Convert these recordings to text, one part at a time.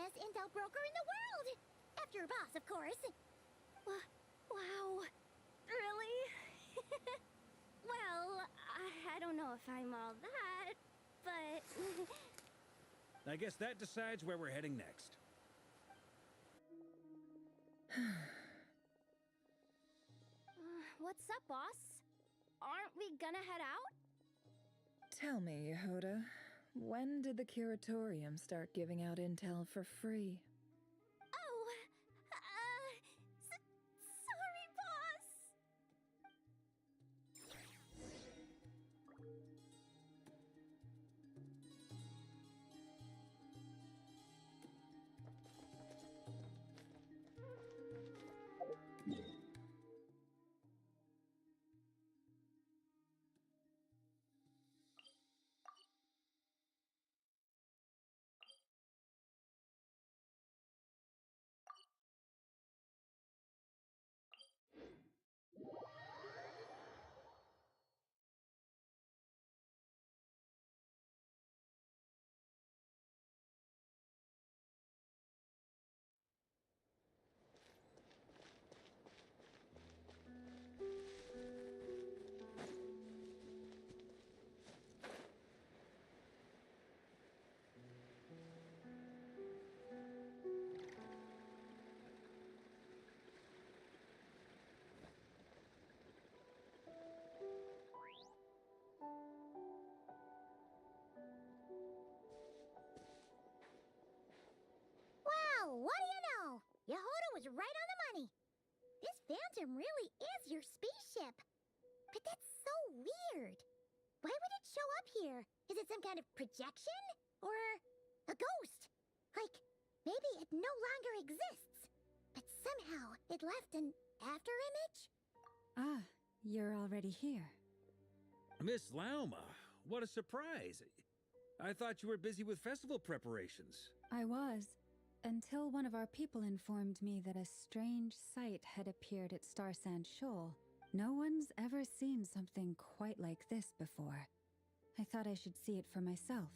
best intel broker in the world! After your boss, of course. Wow. Really? Well, I don't know if I'm all that, but... I guess that decides where we're heading next. What's up, boss? Aren't we gonna head out? Tell me, Yehoda, when did the curatorium start giving out intel for free? Oh, sorry, boss. Wow, what do you know? Yehoda was right on the money. This phantom really is your spaceship. But that's so weird. Why would it show up here? Is it some kind of projection? Or a ghost? Like, maybe it no longer exists, but somehow it left an afterimage? Ah, you're already here. Miss Lauma, what a surprise. I thought you were busy with festival preparations. I was, until one of our people informed me that a strange sight had appeared at Star Sand Shoal. No one's ever seen something quite like this before. I thought I should see it for myself.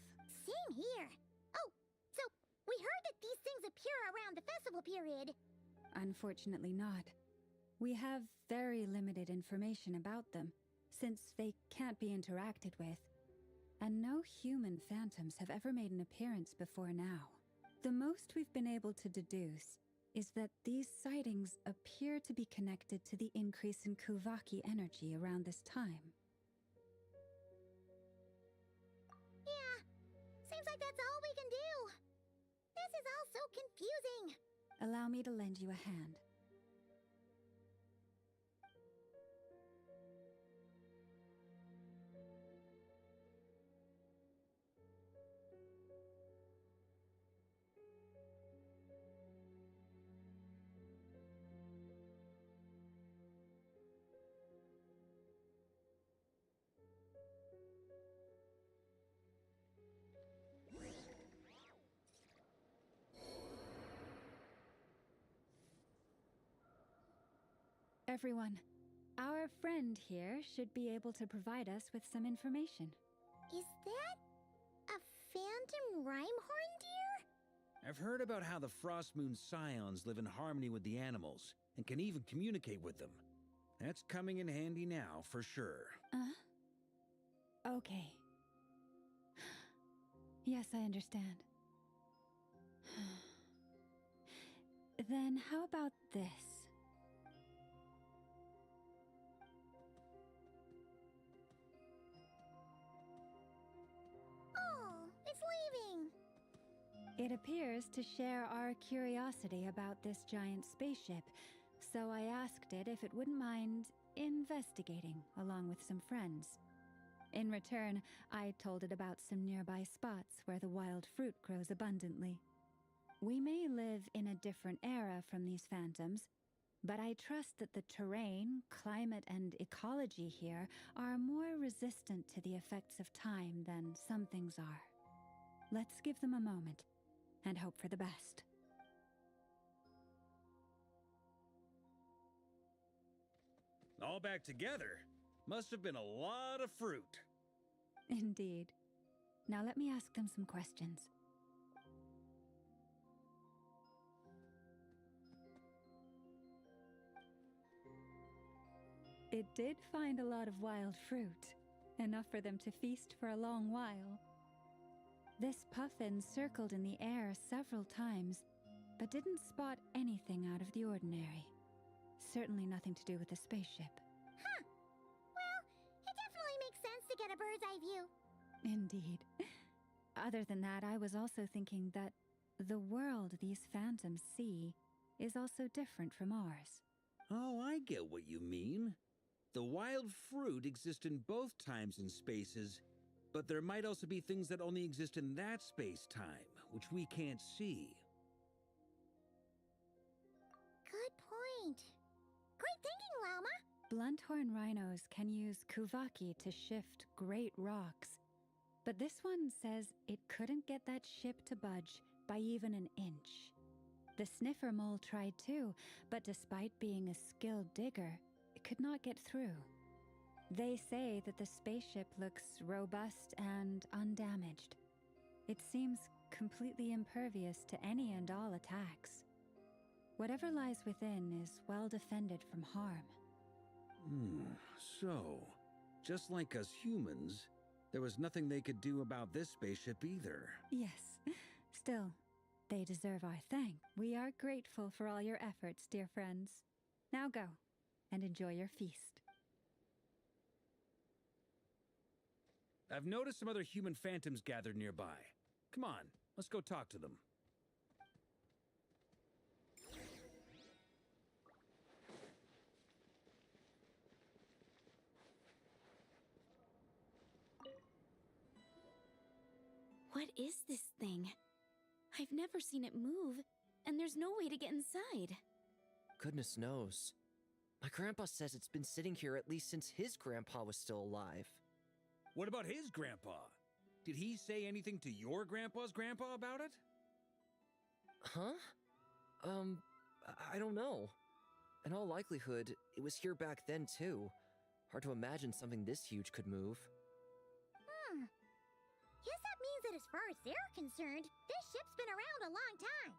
Same here. Oh, so we heard that these things appear around the festival period. Unfortunately not. We have very limited information about them, since they can't be interacted with. And no human phantoms have ever made an appearance before now. The most we've been able to deduce is that these sightings appear to be connected to the increase in Kuvaki energy around this time. Yeah, seems like that's all we can do. This is all so confusing. Allow me to lend you a hand. Everyone, our friend here should be able to provide us with some information. Is that a phantom rhymehorn deer? I've heard about how the Frost Moon Scions live in harmony with the animals and can even communicate with them. That's coming in handy now, for sure. Okay. Yes, I understand. Then how about this? Oh, it's leaving. It appears to share our curiosity about this giant spaceship, so I asked it if it wouldn't mind investigating along with some friends. In return, I told it about some nearby spots where the wild fruit grows abundantly. We may live in a different era from these phantoms, but I trust that the terrain, climate, and ecology here are more resistant to the effects of time than some things are. Let's give them a moment and hope for the best. All back together? Must have been a lot of fruit. Indeed. Now let me ask them some questions. It did find a lot of wild fruit, enough for them to feast for a long while. This puffin circled in the air several times, but didn't spot anything out of the ordinary. Certainly nothing to do with the spaceship. Huh. Well, it definitely makes sense to get a bird's eye view. Indeed. Other than that, I was also thinking that the world these phantoms see is also different from ours. Oh, I get what you mean. The wild fruit exists in both times and spaces, but there might also be things that only exist in that space-time, which we can't see. Good point. Great thinking, Lauma. Blunthorn rhinos can use kuvaki to shift great rocks, but this one says it couldn't get that ship to budge by even an inch. The sniffer mole tried too, but despite being a skilled digger, it could not get through. They say that the spaceship looks robust and undamaged. It seems completely impervious to any and all attacks. Whatever lies within is well defended from harm. So, just like us humans, there was nothing they could do about this spaceship either. Yes, still, they deserve our thanks. We are grateful for all your efforts, dear friends. Now go, and enjoy your feast. I've noticed some other human phantoms gathered nearby. Come on, let's go talk to them. What is this thing? I've never seen it move, and there's no way to get inside. Goodness knows. My grandpa says it's been sitting here at least since his grandpa was still alive. What about his grandpa? Did he say anything to your grandpa's grandpa about it? Huh? I don't know. In all likelihood, it was here back then too. Hard to imagine something this huge could move. Guess that means that as far as they're concerned, this ship's been around a long time.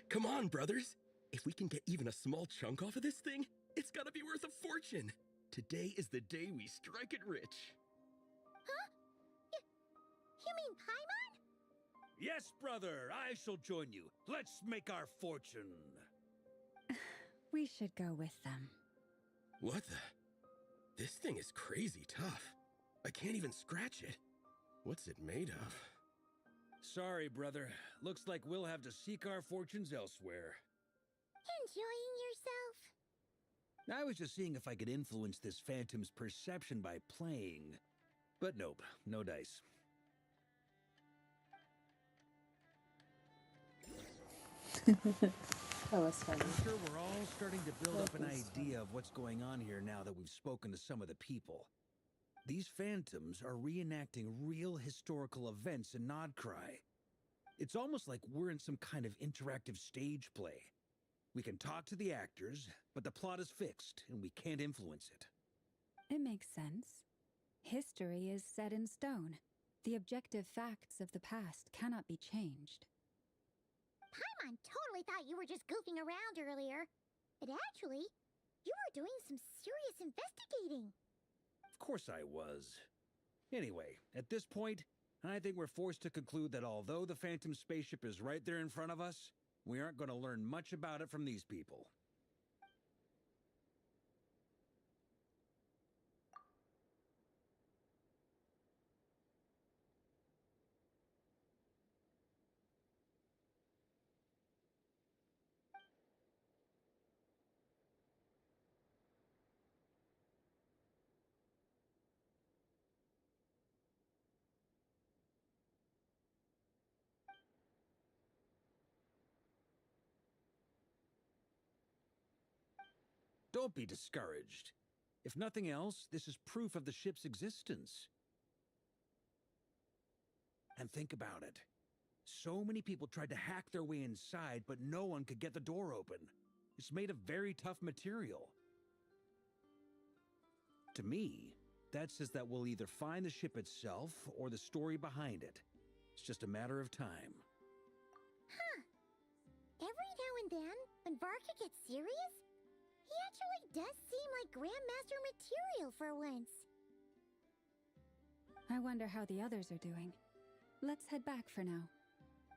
Come on, brothers. If we can get even a small chunk off of this thing, it's gotta be worth a fortune. Today is the day we strike it rich. Huh? You mean Paimon? Yes, brother, I shall join you. Let's make our fortune. We should go with them. What the? This thing is crazy tough. I can't even scratch it. What's it made of? Sorry, brother. Looks like we'll have to seek our fortunes elsewhere. Enjoying yourself? I was just seeing if I could influence this phantom's perception by playing. But nope, no dice. That was funny. I'm sure we're all starting to build up an idea of what's going on here now that we've spoken to some of the people. These phantoms are reenacting real historical events in Nodcry. It's almost like we're in some kind of interactive stage play. We can talk to the actors, but the plot is fixed, and we can't influence it. It makes sense. History is set in stone. The objective facts of the past cannot be changed. Paimon totally thought you were just goofing around earlier. But actually, you were doing some serious investigating. Of course I was. Anyway, at this point, I think we're forced to conclude that although the Phantom spaceship is right there in front of us, we aren't going to learn much about it from these people. Don't be discouraged. If nothing else, this is proof of the ship's existence. And think about it. So many people tried to hack their way inside, but no one could get the door open. It's made of very tough material. To me, that says that we'll either find the ship itself or the story behind it. It's just a matter of time. Huh. Every now and then, when Varka gets serious, he actually does seem like Grandmaster material for once. I wonder how the others are doing. Let's head back for now.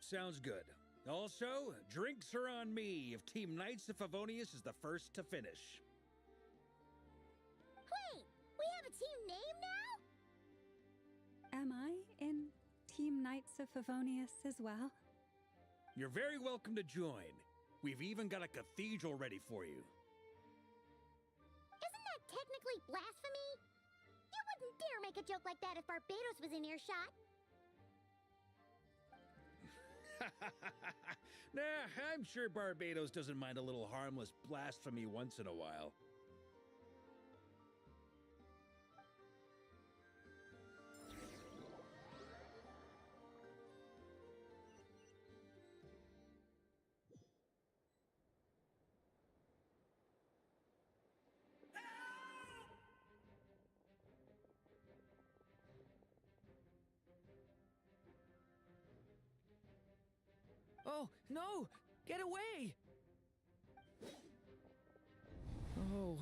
Sounds good. Also, drinks are on me if Team Knights of Favonius is the first to finish. Wait, we have a team name now? Am I in Team Knights of Favonius as well? You're very welcome to join. We've even got a cathedral ready for you. Isn't that technically blasphemy? You wouldn't dare make a joke like that if Barbados was in earshot. Nah, I'm sure Barbados doesn't mind a little harmless blasphemy once in a while. Oh, no! Get away! Oh.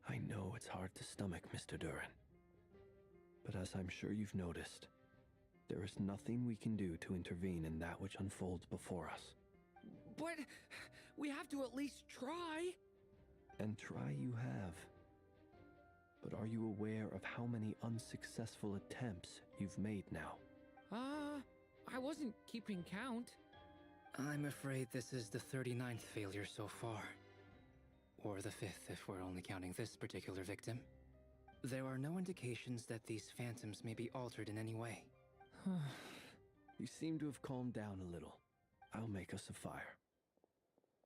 I know it's hard to stomach, Mr. Duran. But as I'm sure you've noticed, there is nothing we can do to intervene in that which unfolds before us. But we have to at least try. And try you have. But are you aware of how many unsuccessful attempts you've made now? I wasn't keeping count. I'm afraid this is the 39th failure so far. Or the 5th if we're only counting this particular victim. There are no indications that these phantoms may be altered in any way. You seem to have calmed down a little. I'll make us a fire.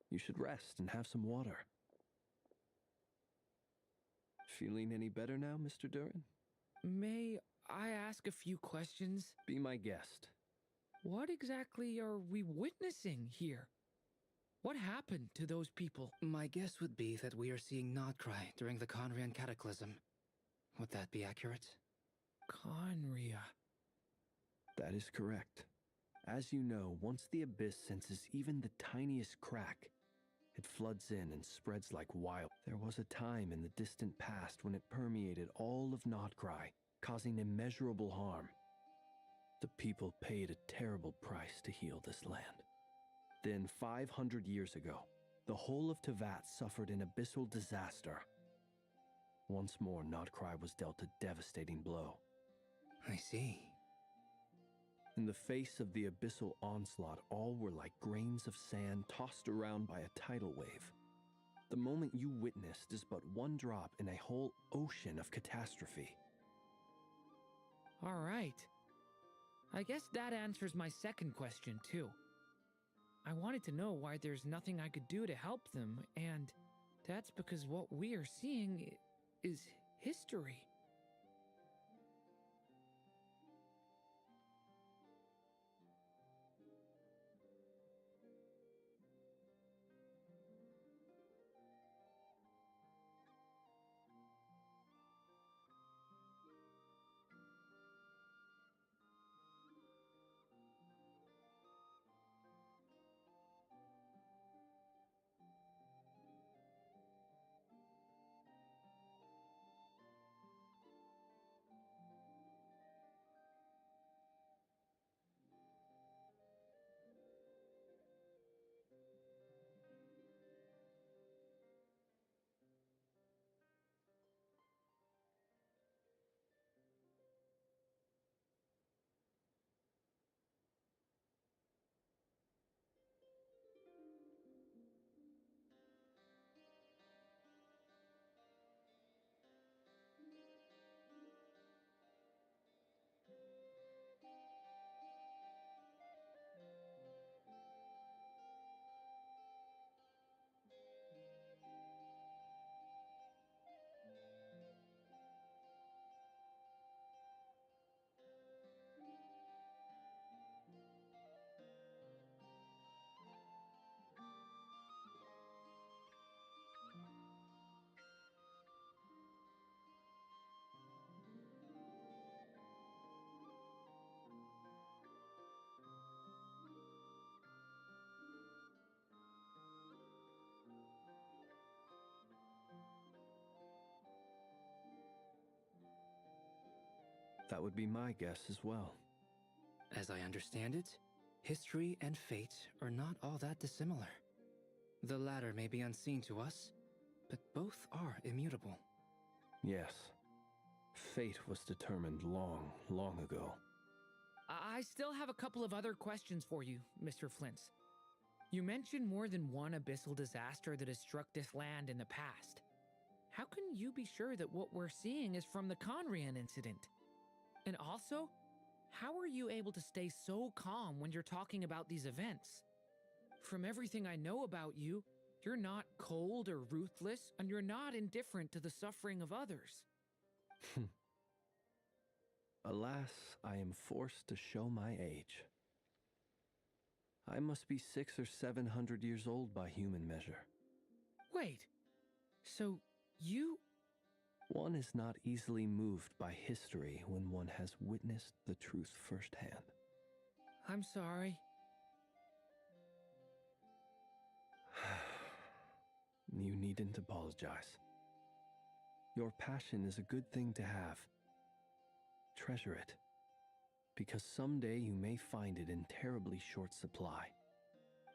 You should rest and have some water. Feeling any better now, Mr. Duran? May I ask a few questions? Be my guest. What exactly are we witnessing here? What happened to those people? My guess would be that we are seeing Nodcry during the Conrian Cataclysm. Would that be accurate? Conria. That is correct. As you know, once the Abyss senses even the tiniest crack, it floods in and spreads like wild. There was a time in the distant past when it permeated all of Nodcry, causing immeasurable harm. The people paid a terrible price to heal this land. Then, 500 years ago, the whole of Teyvat suffered an abyssal disaster. Once more, Nodcry was dealt a devastating blow. I see. In the face of the abyssal onslaught, all were like grains of sand tossed around by a tidal wave. The moment you witnessed is but one drop in a whole ocean of catastrophe. All right. I guess that answers my second question, too. I wanted to know why there's nothing I could do to help them, and that's because what we are seeing is history. That would be my guess as well. As I understand it, history and fate are not all that dissimilar. The latter may be unseen to us, but both are immutable. Yes. Fate was determined long, long ago. I still have a couple of other questions for you, Mr. Flint's. You mentioned more than one abyssal disaster that has struck this land in the past. How can you be sure that what we're seeing is from the Conrian incident? And also, how are you able to stay so calm when you're talking about these events? From everything I know about you, you're not cold or ruthless, and you're not indifferent to the suffering of others. Alas, I am forced to show my age. I must be 600 or 700 years old by human measure. Wait, so you... One is not easily moved by history when one has witnessed the truth firsthand. I'm sorry. You needn't apologize. Your passion is a good thing to have. Treasure it, because someday you may find it in terribly short supply.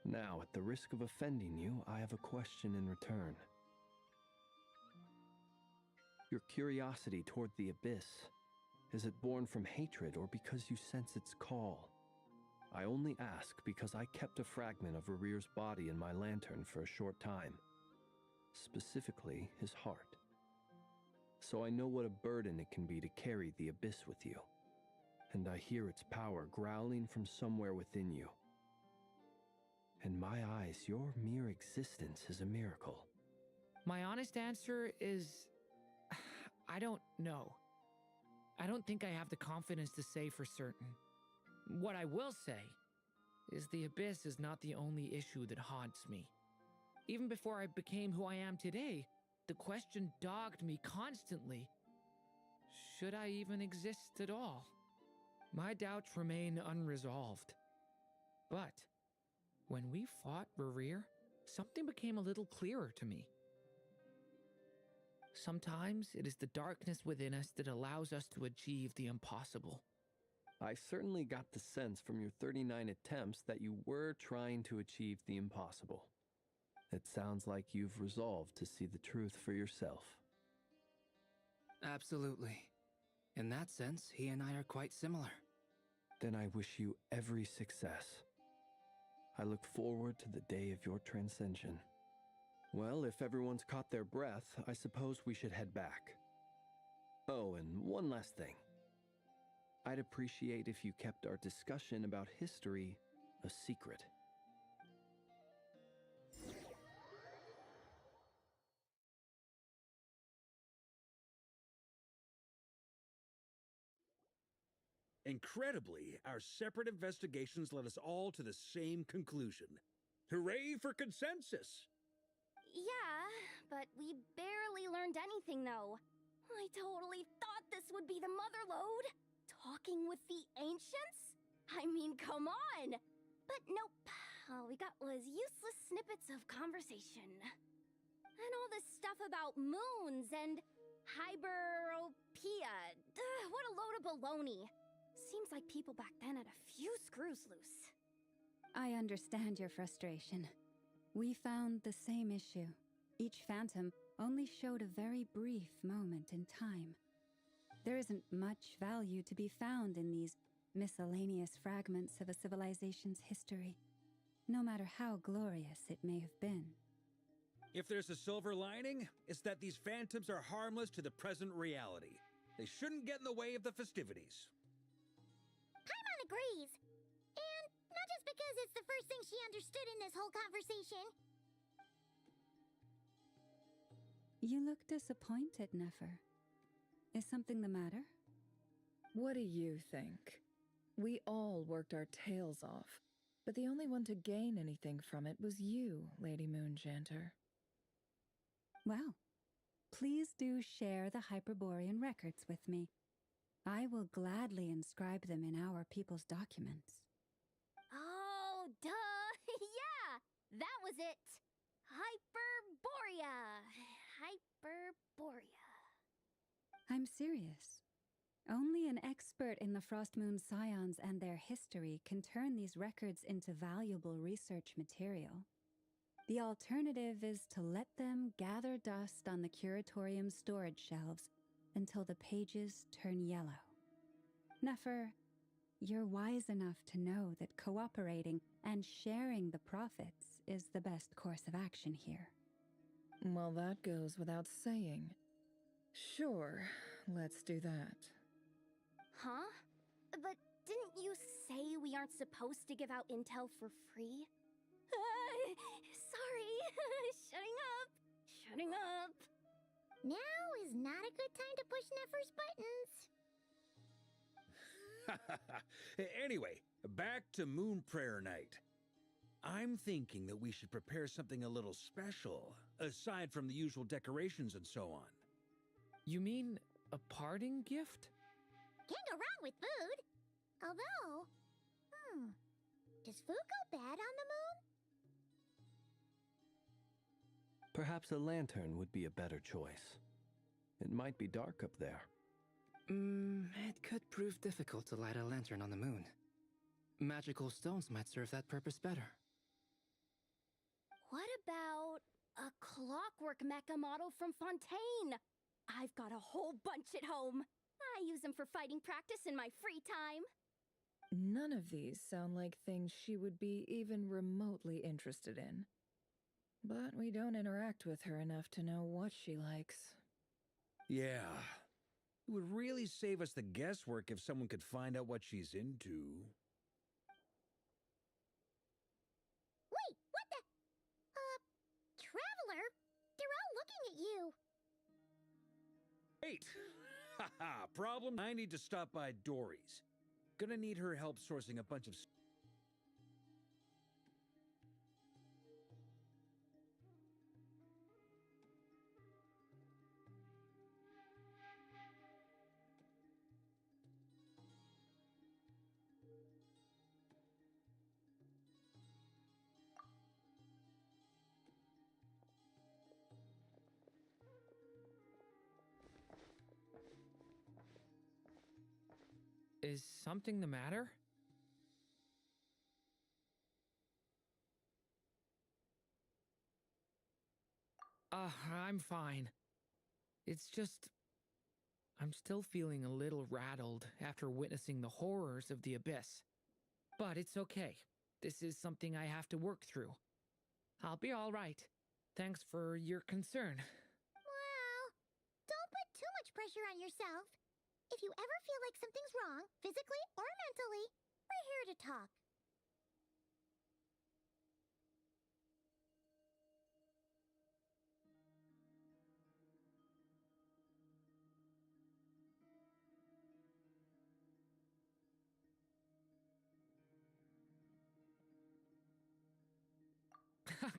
Now, at the risk of offending you, I have a question in return. Your curiosity toward the abyss, is it born from hatred or because you sense its call? I only ask because I kept a fragment of Rerear's body in my lantern for a short time. Specifically, his heart. So I know what a burden it can be to carry the abyss with you. And I hear its power growling from somewhere within you. In my eyes, your mere existence is a miracle. My honest answer is... I don't know. I don't think I have the confidence to say for certain. What I will say is the abyss is not the only issue that haunts me. Even before I became who I am today, the question dogged me constantly. Should I even exist at all? My doubts remain unresolved. But when we fought Rerear, something became a little clearer to me. Sometimes it is the darkness within us that allows us to achieve the impossible. I certainly got the sense from your 39 attempts that you were trying to achieve the impossible. It sounds like you've resolved to see the truth for yourself. Absolutely. In that sense, he and I are quite similar. Then I wish you every success. I look forward to the day of your transcension. Well, if everyone's caught their breath, I suppose we should head back. Oh, and one last thing. I'd appreciate if you kept our discussion about history a secret. Incredibly, our separate investigations led us all to the same conclusion. Hooray for consensus! Yeah, but we barely learned anything, though. I totally thought this would be the mother lode. Talking with the ancients? I mean, come on! But nope. All we got was useless snippets of conversation. And all this stuff about moons and hyperopia. What a load of baloney. Seems like people back then had a few screws loose. I understand your frustration. We found the same issue. Each phantom only showed a very brief moment in time. There isn't much value to be found in these miscellaneous fragments of a civilization's history, no matter how glorious it may have been. If there's a silver lining, it's that these phantoms are harmless to the present reality. They shouldn't get in the way of the festivities. Paimon agrees. And not just because it's the first thing she understood in this whole conversation. You look disappointed, Nefer. Is something the matter? What do you think? We all worked our tails off, but the only one to gain anything from it was you, Lady Moonjanter. Well, please do share the Hyperborean records with me. I will gladly inscribe them in our people's documents. Oh, duh! Yeah! That was it! Hyperborea! Hyperborea. I'm serious. Only an expert in the Frost Moon Scions and their history can turn these records into valuable research material. The alternative is to let them gather dust on the curatorium's storage shelves until the pages turn yellow. Nefer, you're wise enough to know that cooperating and sharing the profits is the best course of action here. Well, that goes without saying. Sure, let's do that. Huh? But didn't you say we aren't supposed to give out intel for free? Sorry. Shutting up. Now is not a good time to push Nefer's buttons. Anyway, back to Moon Prayer Night. I'm thinking that we should prepare something a little special, aside from the usual decorations and so on. You mean a parting gift? Can't go wrong with food. Although, does food go bad on the moon? Perhaps a lantern would be a better choice. It might be dark up there. It could prove difficult to light a lantern on the moon. Magical stones might serve that purpose better. What about a clockwork mecha model from Fontaine? I've got a whole bunch at home. I use them for fighting practice in my free time. None of these sound like things she would be even remotely interested in. But we don't interact with her enough to know what she likes. Yeah. It would really save us the guesswork if someone could find out what she's into. Wait, what the? Traveler? They're all looking at you. Wait! Haha, problem? I need to stop by Dory's. Gonna need her help sourcing a bunch of... Is something the matter? I'm fine. It's just... I'm still feeling a little rattled after witnessing the horrors of the Abyss. But it's okay. This is something I have to work through. I'll be all right. Thanks for your concern. Well, don't put too much pressure on yourself. If you ever feel like something's wrong, physically or mentally, we're here to talk.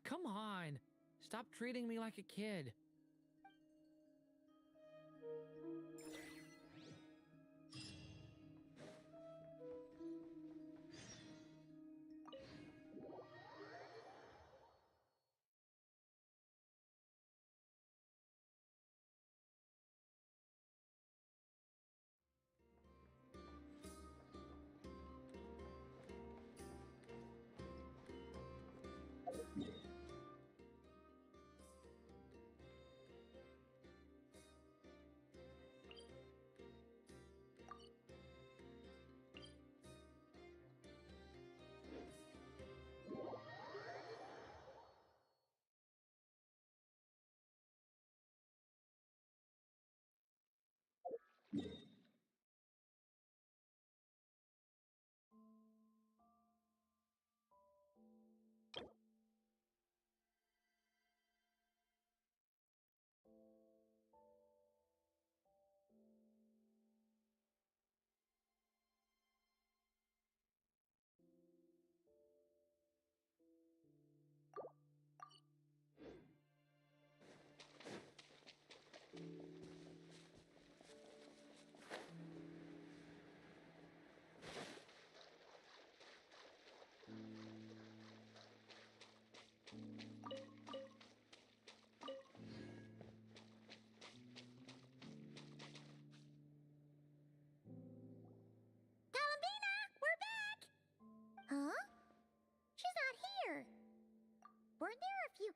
Come on. Stop treating me like a kid.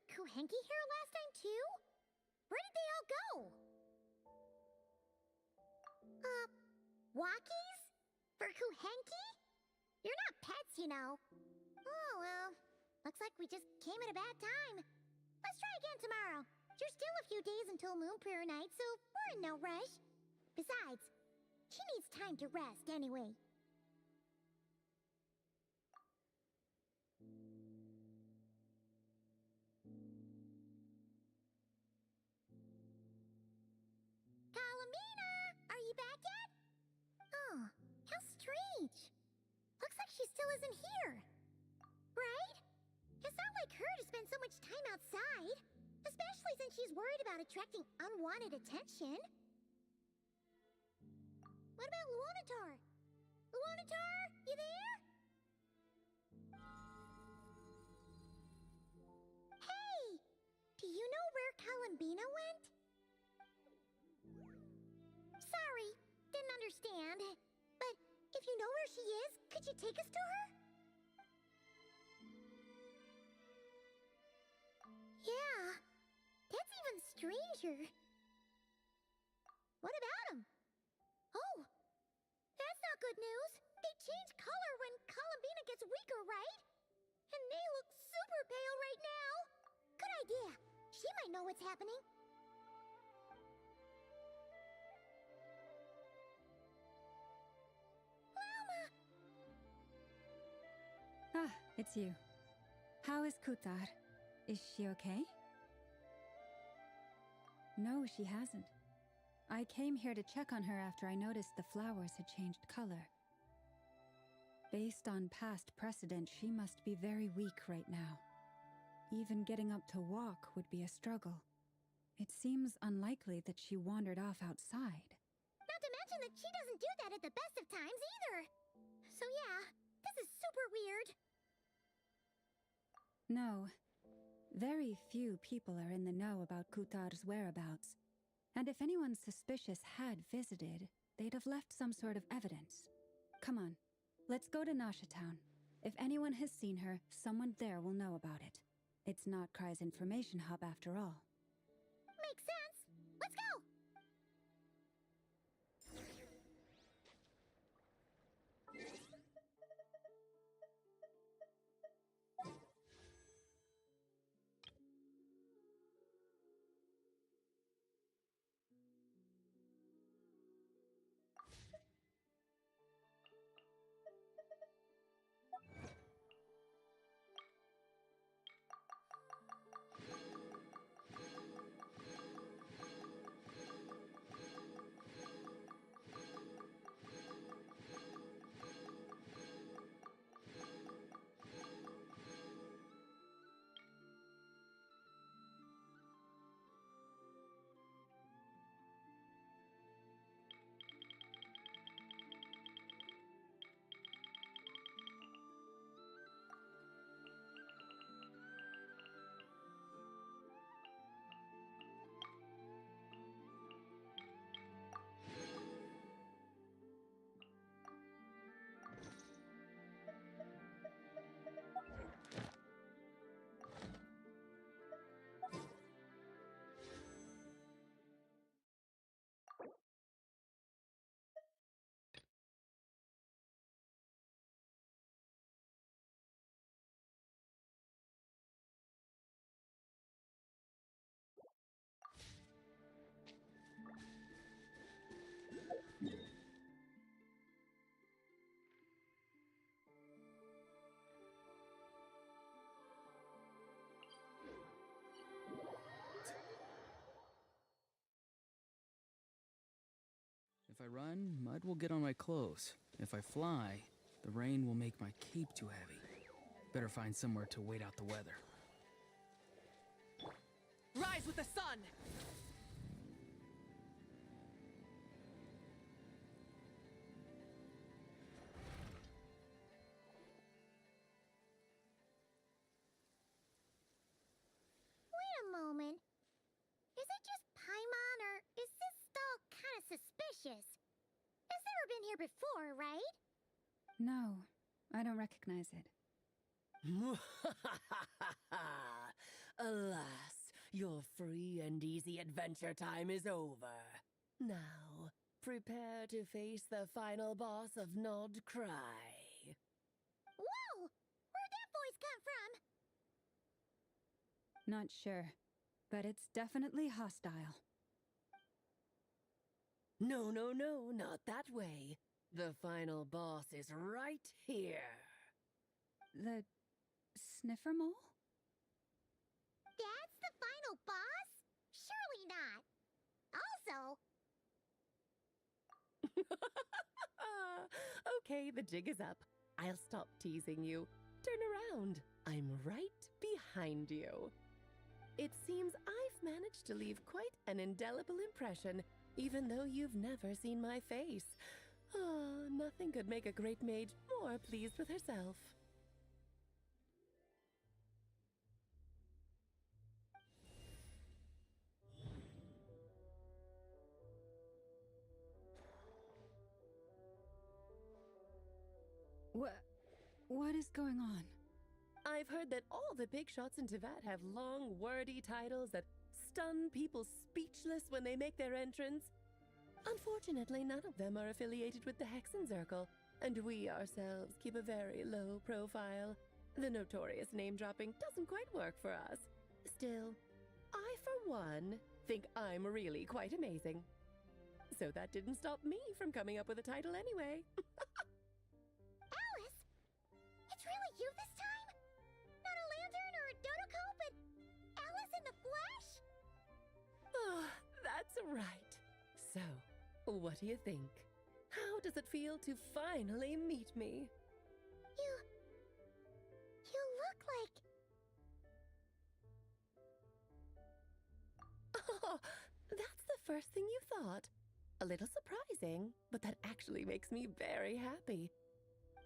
Kuhenki here last time too? Where did they all go? Walkies? For Kuhenki? You're not pets, you know. Oh, well. Looks like we just came at a bad time. Let's try again tomorrow. There's still a few days until Moon Prayer Night, so we're in no rush. Besides, she needs time to rest anyway. Kalamina! Are you back yet? Oh, how strange. Looks like she still isn't here. Right? It's not like her to spend so much time outside. Especially since she's worried about attracting unwanted attention. What about Luonatar? Luonatar, you there? Hey! Do you know where Kalambina went? Sorry, didn't understand. But if you know where she is, could you take us to her? Yeah, that's even stranger. What about him? Oh, that's not good news. They change color when Kalambina gets weaker, right? And they look super pale right now. Good idea. She might know what's happening. Llama! Ah, it's you. How is Kutar? Is she okay? No, she hasn't. I came here to check on her after I noticed the flowers had changed color. Based on past precedent, she must be very weak right now. Even getting up to walk would be a struggle. It seems unlikely that she wandered off outside. Not to mention that she doesn't do that at the best of times either. So yeah, this is super weird. No. Very few people are in the know about Kutar's whereabouts. And if anyone suspicious had visited, they'd have left some sort of evidence. Come on, let's go to Nasha Town. If anyone has seen her, someone there will know about it. It's not Cry's information hub after all. Makes sense. Let's go! If I run, mud will get on my clothes. If I fly, the rain will make my cape too heavy. Better find somewhere to wait out the weather. Rise with the sun! Wait a moment. Is it just Paimon, or is this stall kind of suspicious? It's never been here before, right? No, I don't recognize it. Alas, your free and easy adventure time is over. Now, prepare to face the final boss of Nod Cry. Whoa! Where'd that voice come from? Not sure, but it's definitely hostile. No, no, no, not that way. The final boss is right here. The sniffer mole? That's the final boss? Surely not. Also, Okay, the jig is up. I'll stop teasing you. Turn around. I'm right behind you. It seems I've managed to leave quite an indelible impression, even though you've never seen my face. Ah, nothing could make a great mage more pleased with herself. What is going on? I've heard that all the big shots in Teyvat have long, wordy titles that stun people speechless when they make their entrance. Unfortunately, none of them are affiliated with the Hexenzirkel, and we ourselves keep a very low profile. The notorious name-dropping doesn't quite work for us. Still, I, for one, think I'm really quite amazing. So that didn't stop me from coming up with a title anyway. Alice? It's really you this time? Not a lantern or a dodoco, but Alice in the flesh? Oh, that's right. So, what do you think? How does it feel to finally meet me? You look like... Oh, that's the first thing you thought. A little surprising, but that actually makes me very happy.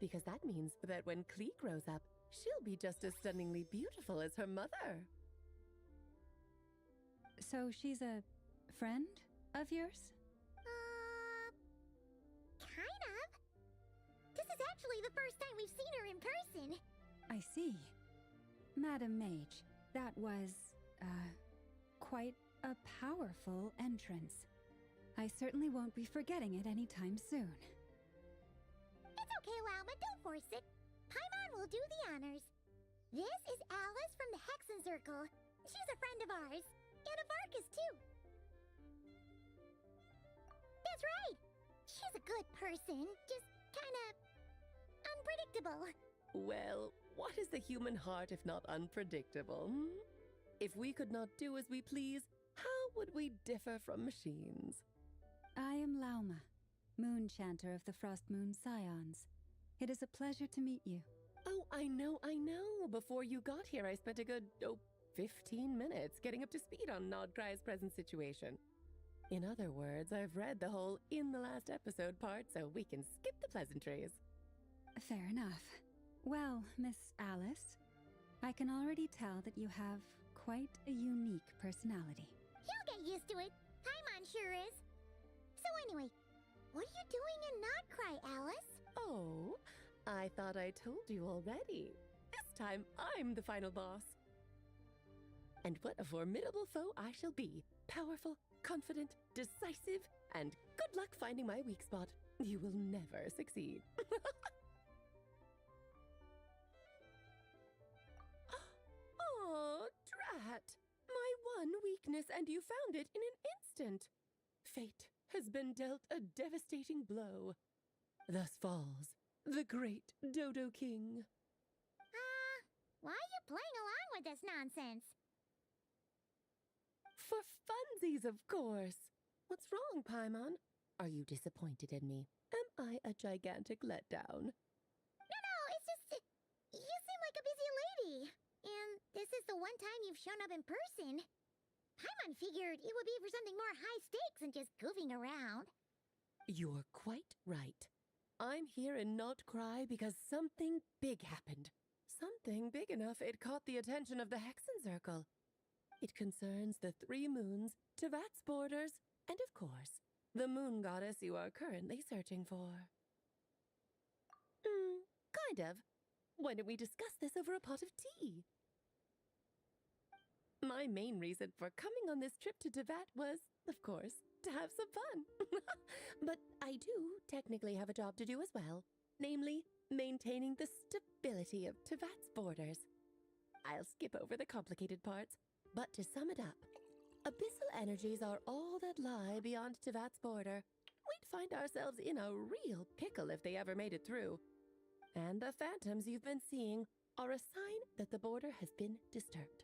Because that means that when Klee grows up, she'll be just as stunningly beautiful as her mother. So she's a friend of yours? Kind of. This is actually the first time we've seen her in person. I see. Madam Mage, that was, quite a powerful entrance. I certainly won't be forgetting it anytime soon. It's okay, Lauma, don't force it. Paimon will do the honors. This is Alice from the Hexenzirkel. She's a friend of ours. And of Arcus, too. That's right. She's a good person, just kinda unpredictable. Well, what is the human heart if not unpredictable? If we could not do as we please, how would we differ from machines? I am Lauma, Moon Chanter of the Frost Moon Scions. It is a pleasure to meet you. Oh, I know. Before you got here, I spent a good, 15 minutes getting up to speed on Nodcry's present situation. In other words, I've read the whole in the last episode part, so we can skip the pleasantries. Fair enough. Well, Miss Alice, I can already tell that you have quite a unique personality. He'll get used to it. Paimon sure is. So anyway, what are you doing in Nodcry, Alice? Oh, I thought I told you already. This time, I'm the final boss. And what a formidable foe I shall be. Powerful, confident, decisive, and good luck finding my weak spot. You will never succeed. Oh, drat! My one weakness, and you found it in an instant. Fate has been dealt a devastating blow. Thus falls the great Dodo King. Why are you playing along with this nonsense? For funsies, of course. What's wrong, Paimon? Are you disappointed in me? Am I a gigantic letdown? No, it's just... You seem like a busy lady. And this is the one time you've shown up in person. Paimon figured it would be for something more high stakes than just goofing around. You're quite right. I'm here in Nodcry because something big happened. Something big enough it caught the attention of the Hexenzirkel. It concerns the 3 moons, Teyvat's borders, and of course, the moon goddess you are currently searching for. Kind of. Why don't we discuss this over a pot of tea? My main reason for coming on this trip to Teyvat was, of course, to have some fun. But I do technically have a job to do as well, namely, maintaining the stability of Teyvat's borders. I'll skip over the complicated parts, but to sum it up, abyssal energies are all that lie beyond Teyvat's border. We'd find ourselves in a real pickle if they ever made it through. And the phantoms you've been seeing are a sign that the border has been disturbed.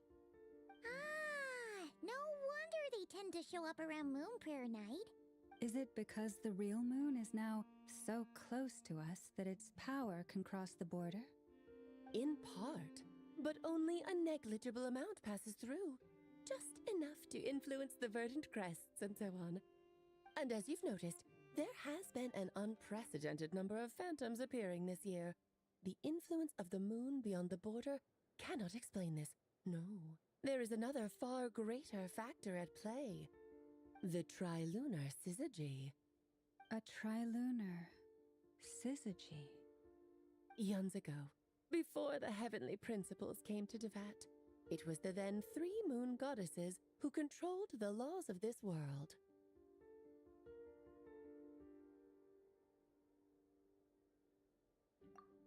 Ah, no wonder they tend to show up around Moon Prayer Night. Is it because the real moon is now so close to us that its power can cross the border? In part, but only a negligible amount passes through. Just enough to influence the verdant crests and so on. And as you've noticed, there has been an unprecedented number of phantoms appearing this year. The influence of the moon beyond the border cannot explain this. No, there is another far greater factor at play. The trilunar syzygy. A trilunar syzygy. Eons ago, before the heavenly principles came to Teyvat, it was the then 3 moon goddesses who controlled the laws of this world.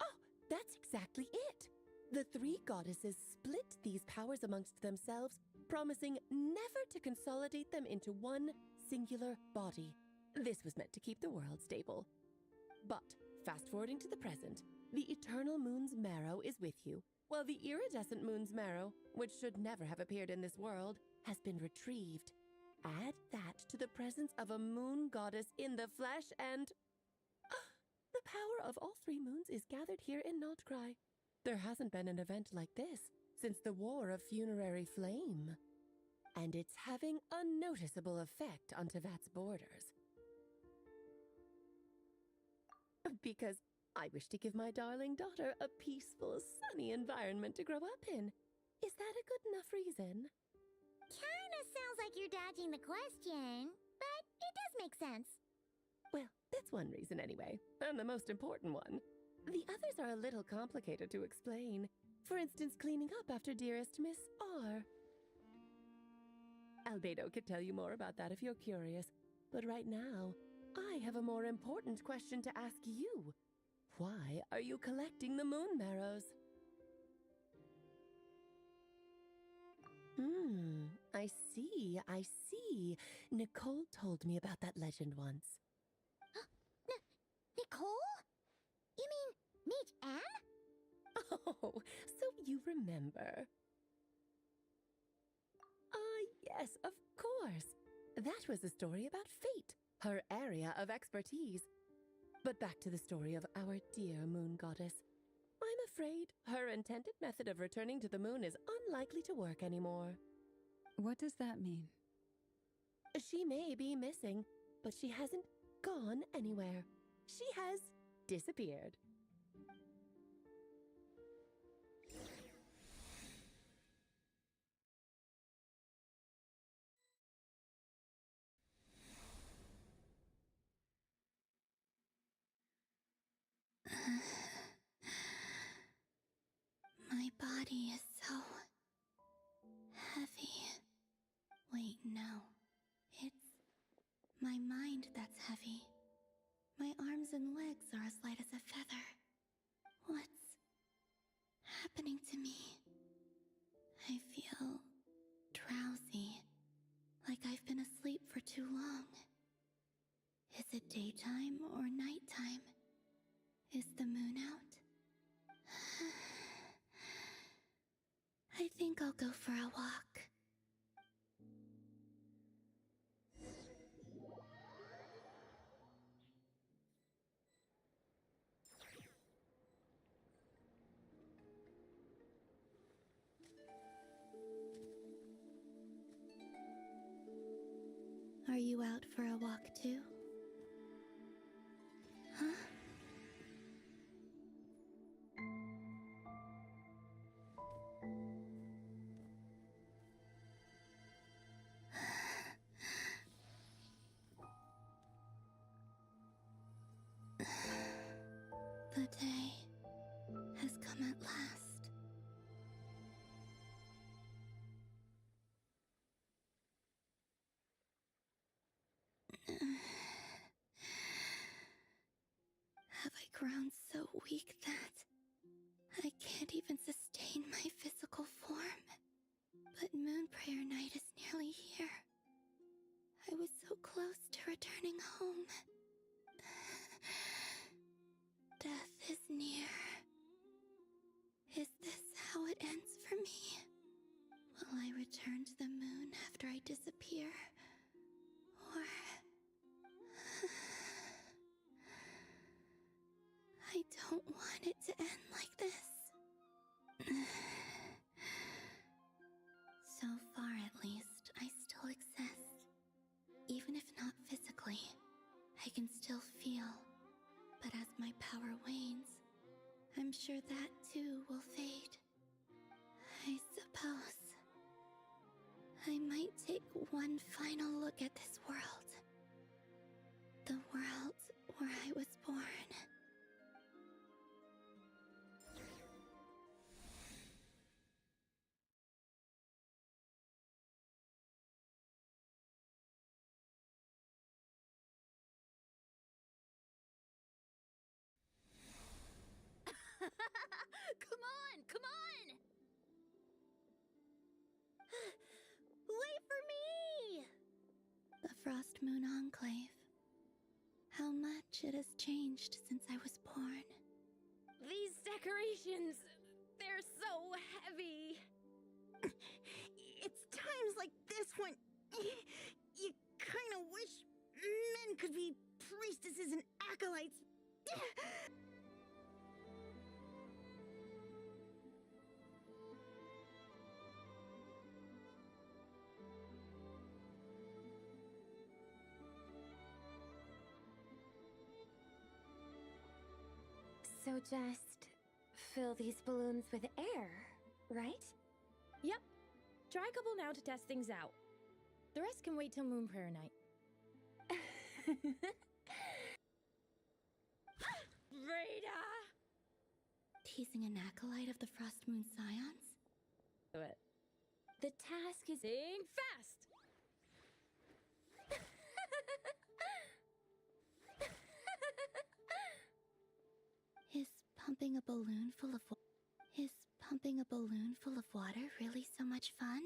Oh, that's exactly it! The 3 goddesses split these powers amongst themselves, promising never to consolidate them into one singular body. This was meant to keep the world stable. But, fast-forwarding to the present, the eternal moon's marrow is with you, while the iridescent moon's marrow, which should never have appeared in this world, has been retrieved. Add that to the presence of a moon goddess in the flesh and... the power of all 3 moons is gathered here in Notcry. There hasn't been an event like this since the War of Funerary Flame. And it's having a noticeable effect on Teyvat's borders. Because I wish to give my darling daughter a peaceful, sunny environment to grow up in. Is that a good enough reason? Kinda sounds like you're dodging the question, but it does make sense. Well, that's one reason anyway, and the most important one. The others are a little complicated to explain. For instance, cleaning up after dearest Miss R. Albedo could tell you more about that if you're curious, but right now, I have a more important question to ask you. Why are you collecting the moon marrows? I see. Nicole told me about that legend once. Nicole? You mean Mage Anne? Oh, so you remember. Yes, of course. That was a story about fate, her area of expertise. But back to the story of our dear moon goddess. I'm afraid her intended method of returning to the moon is unlikely to work anymore. What does that mean? She may be missing, but she hasn't gone anywhere. She has disappeared. My body is so heavy. Wait, no. It's my mind that's heavy. My arms and legs are as light as a feather. What's happening to me? I feel drowsy, like I've been asleep for too long. Is it daytime or nighttime? Is the moon out? I think I'll go for a walk. Are you out for a walk too? Huh? The day has come at last. weak that I can't even sustain my physical form. But Moon Prayer Night is nearly here. I was so close to returning home. Death is near. Is this how it ends for me? Will I return to the moon after I disappear? Or... I don't want it to end like this. So far, at least, I still exist. Even if not physically, I can still feel. But as my power wanes, I'm sure that too will fade. I suppose I might take one final look at this world. The world where I was born. Come on, come on! Wait for me! The Frost Moon Enclave. How much it has changed since I was born. These decorations, they're so heavy. It's times like this when you kind of wish men could be priestesses and acolytes. So just fill these balloons with air, right? Yep. Try a couple now to test things out. The rest can wait till Moon Prayer Night. Rita! Teasing an acolyte of the Frost Moon Scions? Do it. The task is... Sing fast! Is pumping a balloon full of water really so much fun?